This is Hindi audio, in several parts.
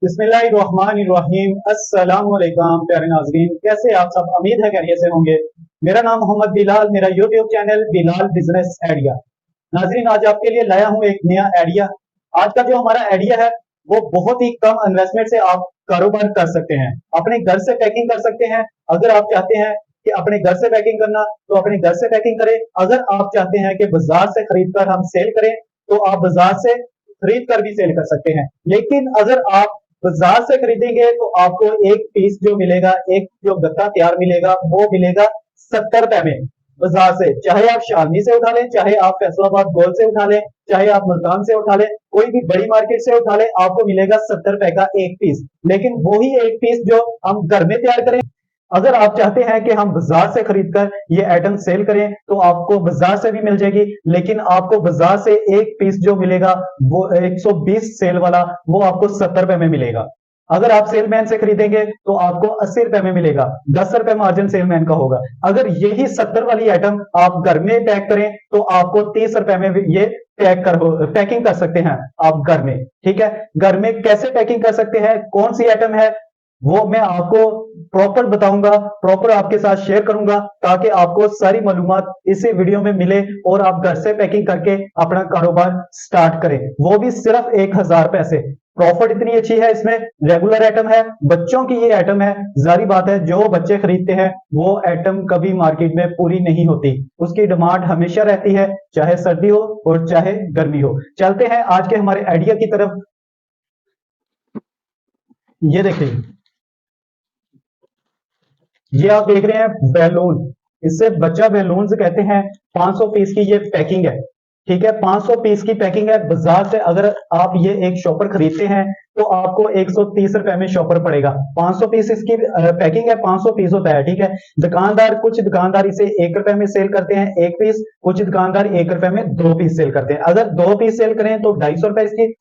बिस्मिल्लाहिर्रहमानिर्रहीम। अस्सलाम वालेकुम प्यारे नाजरीन, कैसे आप सब? उम्मीद है खैरियत से होंगे। मेरा नाम मोहम्मद बिलाल, मेरा YouTube channel Bilal business idea. नाजरीन, आज आपके लिए लाया हूँ एक नया आइडिया। आज का जो हमारा आइडिया है वो बहुत ही कम इन्वेस्टमेंट से आप कारोबार कर सकते हैं। अपने घर से पैकिंग कर सकते हैं। अगर आप चाहते हैं कि अपने घर से पैकिंग करना तो अपने घर से पैकिंग करें। अगर आप चाहते हैं कि बाजार से खरीद कर हम सेल करें तो आप बाजार से खरीद कर भी सेल कर सकते हैं। लेकिन अगर आप बाजार से खरीदेंगे तो आपको एक पीस जो मिलेगा, एक जो गत्ता तैयार मिलेगा वो मिलेगा 70 रुपए में बाजार से। चाहे आप शालनी से उठा लें, चाहे आप फैसलाबाद गोल से उठा लें, चाहे आप मुल्तान से उठा लें, कोई भी बड़ी मार्केट से उठा लें, आपको मिलेगा 70 रुपए का एक पीस। लेकिन वही एक पीस जो हम घर में तैयार करें, अगर आप चाहते हैं कि हम बाजार से खरीद कर ये आइटम सेल करें तो आपको बाजार से भी मिल जाएगी। लेकिन आपको बाजार से एक पीस जो मिलेगा वो 120 सेल वाला, वो आपको 70 रुपए में मिलेगा। अगर आप सेलमैन से खरीदेंगे तो आपको 80 रुपए में मिलेगा। 10 रुपए मार्जिन सेलमैन का होगा। अगर यही 70 वाली आइटम आप घर में पैक करें तो आपको 30 रुपए में ये पैकिंग कर सकते हैं आप घर में। ठीक है, घर में कैसे पैकिंग कर सकते हैं, कौन सी आइटम है, वो मैं आपको प्रॉपर बताऊंगा, प्रॉपर आपके साथ शेयर करूंगा, ताकि आपको सारी मालूमात इसी वीडियो में मिले और आप घर से पैकिंग करके अपना कारोबार स्टार्ट करें, वो भी सिर्फ 1000 पैसे। प्रॉफिट इतनी अच्छी है इसमें। रेगुलर आइटम है, बच्चों की ये आइटम है। जारी बात है, जो बच्चे खरीदते हैं वो आइटम कभी मार्केट में पूरी नहीं होती, उसकी डिमांड हमेशा रहती है, चाहे सर्दी हो और चाहे गर्मी हो। चलते हैं आज के हमारे आइडिया की तरफ। ये देखिए, ये आप देख रहे हैं बैलून, इससे बच्चा बैलून से कहते हैं। 500 पीस की ये पैकिंग है। ठीक है, 500 पीस की पैकिंग है। बाजार से अगर आप ये एक शॉपर खरीदते हैं तो आपको 130 रुपए में शॉपर पड़ेगा। 500 पीस इसकी पैकिंग है, 500 पीस होता है। ठीक है, दुकानदार, कुछ दुकानदार इसे 1 रुपए में सेल करते हैं एक पीस, कुछ दुकानदार 1 रुपए में 2 पीस सेल करते हैं। अगर 2 पीस सेल करें तो 250 रुपए इसकी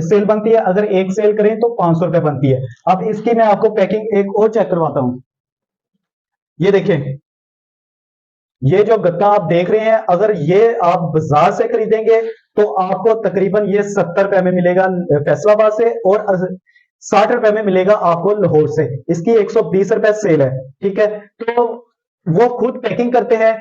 सेल बनती है। अगर एक सेल करें तो 500 रुपए बनती है। अब इसकी मैं आपको पैकिंग एक और चेक करवाता हूं। ये देखें, ये जो गत्ता आप देख रहे हैं, अगर ये आप बाजार से खरीदेंगे तो आपको तकरीबन ये 70 रुपए में मिलेगा फैसलाबाद से, और 60 रुपए में मिलेगा आपको लाहौर से। इसकी 120 रुपए सेल है। ठीक है, तो वो खुद पैकिंग करते हैं।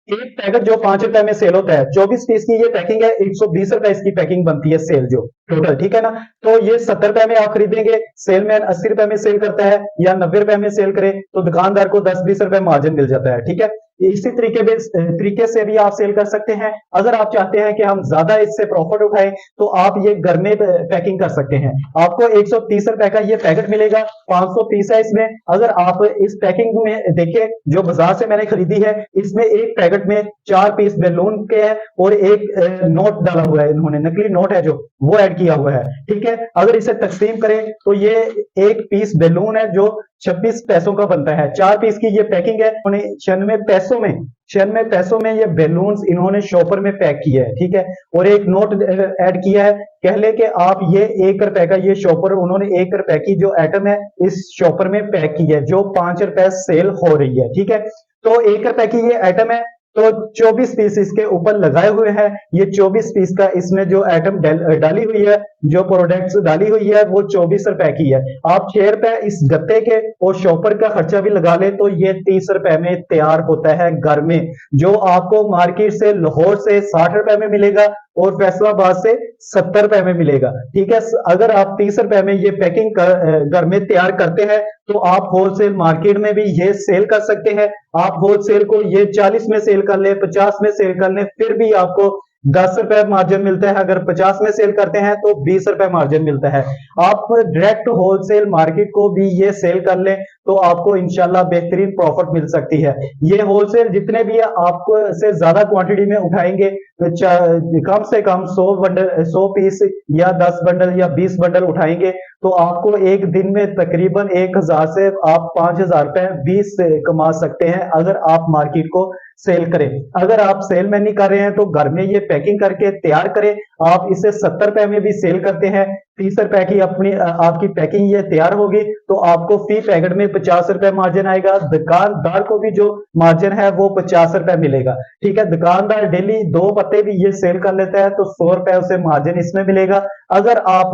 एक पैकेट जो 5 रुपए में सेल होता है, 24 पीस की ये पैकिंग है, 120 रुपए इसकी पैकिंग बनती है सेल जो टोटल। ठीक है ना, तो ये 70 रुपए में आप खरीदेंगे, सेलमैन 80 रुपए में सेल करता है, या 90 रुपए में सेल करे तो दुकानदार को 10-20 रुपए मार्जिन मिल जाता है। ठीक है, इसी तरीके से भी आप सेल कर सकते हैं। अगर आप चाहते हैं कि हम ज्यादा इससे प्रॉफिट उठाएं तो आप ये घर में पैकिंग कर सकते हैं। आपको 130 रुपए का ये पैकेट मिलेगा, 500 पीस है इसमें। अगर आप इस पैकिंग में देखें जो बाजार से मैंने खरीदी है, इसमें एक पैकेट में 4 पीस बैलून के हैं और एक नोट डाला हुआ है, इन्होंने नकली नोट है जो वो ऐड किया हुआ है। ठीक है, अगर इसे तकसीम करें तो ये एक पीस बैलून है जो 26 पैसों का बनता है। 4 पीस की ये पैकिंग है। 96 पैसों में ये बैलून्स इन्होंने शॉपर में पैक किया है। ठीक है, और एक नोट ऐड किया है। कह ले कि आप ये 1 रुपए का ये शॉपर, उन्होंने 1 रुपए की जो आइटम है इस शॉपर में पैक की है, जो 5 रुपए सेल हो रही है। ठीक है, तो 1 रुपए की ये आइटम है, तो 24 पीस इसके ऊपर लगाए हुए हैं। ये 24 पीस का इसमें जो आइटम डाली हुई है, जो प्रोडक्ट्स डाली हुई है, वो 24 रुपए की है। आप 6 रुपए इस गत्ते के और शॉपर का खर्चा भी लगा ले तो ये 30 रुपए में तैयार होता है घर में, जो आपको मार्केट से लाहौर से 60 रुपए में मिलेगा और फैसलाबाद से 70 रुपए में मिलेगा। ठीक है, अगर आप 30 रुपए में ये पैकिंग घर में तैयार करते हैं तो आप होलसेल मार्केट में भी ये सेल कर सकते हैं। आप होलसेल को ये 40 में सेल कर ले, 50 में सेल कर ले, फिर भी आपको 10 रुपए मार्जिन मिलता है। अगर 50 में सेल करते हैं तो 20 रुपए मार्जिन मिलता है। आप डायरेक्ट होलसेल मार्केट को भी ये सेल कर लें तो आपको इंशाल्लाह बेहतरीन प्रॉफिट मिल सकती है। ये होलसेल जितने भी आपको से ज्यादा क्वांटिटी में उठाएंगे, कम से कम 100 पीस या 10 बंडल या 20 बंडल उठाएंगे तो आपको एक दिन में तकरीबन 1000 से आप 5000 रुपए 20 से कमा सकते हैं, अगर आप मार्केट को सेल करें। अगर आप सेल में नहीं कर रहे हैं तो घर में ये पैकिंग करके तैयार करें। आप इसे 70 रुपए में भी सेल करते हैं, 30 रुपए की अपनी आपकी पैकिंग ये तैयार होगी तो आपको फी पैकेट में 50 रुपए मार्जिन आएगा। दुकानदार को भी जो मार्जिन है वो 50 रुपए मिलेगा। ठीक है, दुकानदार डेली 2 पत्ते भी ये सेल कर लेता है तो 100 रुपए उसे मार्जिन इसमें मिलेगा। अगर आप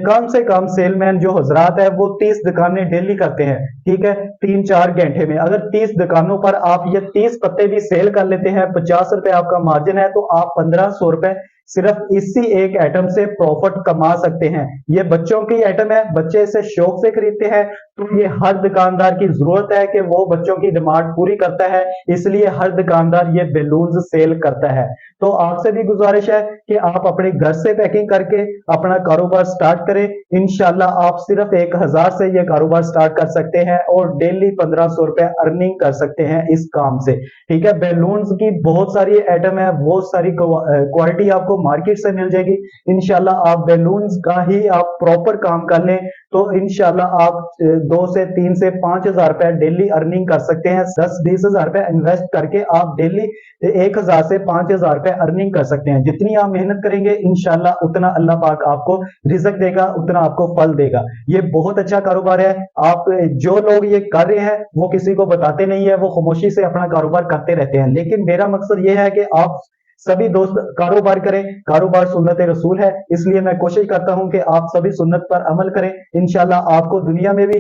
कम से कम सेलमैन जो हजरात है वो 30 दुकानें डेली करते हैं, ठीक है, 3-4 घंटे में अगर 30 दुकानों पर आप ये 30 पत्ते भी सेल कर लेते हैं, 50 रुपए आपका मार्जिन है, तो आप 1500 रुपए सिर्फ इसी एक आइटम से प्रॉफिट कमा सकते हैं। ये बच्चों की आइटम है, बच्चे इसे शौक से खरीदते हैं, तो ये हर दुकानदार की जरूरत है कि वो बच्चों की डिमांड पूरी करता है, इसलिए हर दुकानदार ये बैलून सेल करता है। तो आपसे भी गुजारिश है कि आप अपने घर से पैकिंग करके अपना कारोबार स्टार्ट करें। इंशाल्लाह आप सिर्फ 1000 से ये कारोबार स्टार्ट कर सकते हैं और डेली 1500 रुपए अर्निंग कर सकते हैं इस काम से, ठीक है। बैलून्स की बहुत सारी आइटम है, बहुत सारी क्वालिटी आपको मार्केट से मिल जाएगी। इंशाल्लाह आप बैलून्स का ही आप प्रॉपर काम कर लें तो इंशाल्लाह आप 2 से 3 से 5000 रुपए डेली अर्निंग कर सकते हैं। 10-20 हजार रुपए इन्वेस्ट करके आप डेली 1000 से 5000 रुपए अर्निंग कर सकते हैं। जितनी आप मेहनत करेंगे इंशाल्लाह उतना अल्लाह पाक आपको रिज़्क देगा, उतना आपको फल देगा। ये बहुत अच्छा कारोबार है। आप जो लोग ये कर रहे हैं वो किसी को बताते नहीं है, वो खामोशी से अपना कारोबार करते रहते हैं, लेकिन मेरा मकसद ये है कि आप सभी दोस्त कारोबार करें। कारोबार सुन्नत रसूल है, इसलिए मैं कोशिश करता हूं कि आप सभी सुन्नत पर अमल करें। इंशाल्लाह आपको दुनिया में भी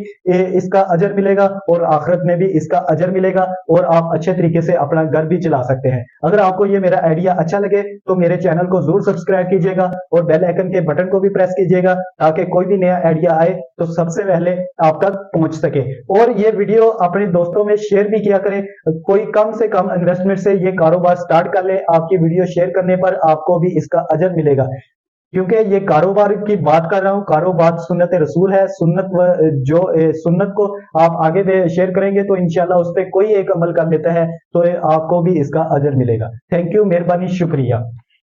इसका अजर मिलेगा और आखिरत में भी इसका अजर मिलेगा और आप अच्छे तरीके से अपना घर भी चला सकते हैं। अगर आपको ये मेरा आइडिया अच्छा लगे तो मेरे चैनल को जरूर सब्सक्राइब कीजिएगा और बेल आइकन के बटन को भी प्रेस कीजिएगा ताकि कोई भी नया आइडिया आए तो सबसे पहले आप तक पहुंच सके। और ये वीडियो अपने दोस्तों में शेयर भी किया करें। कोई कम से कम इन्वेस्टमेंट से ये कारोबार स्टार्ट कर ले, आपकी वीडियो शेयर करने पर आपको भी इसका अजर मिलेगा, क्योंकि ये कारोबार की बात कर रहा हूं। कारोबार सुन्नत रसूल है, सुन्नत को आप आगे शेयर करेंगे तो इंशाल्लाह उस पर कोई एक अमल कर लेता है तो आपको भी इसका अजर मिलेगा। थैंक यू, मेहरबानी, शुक्रिया।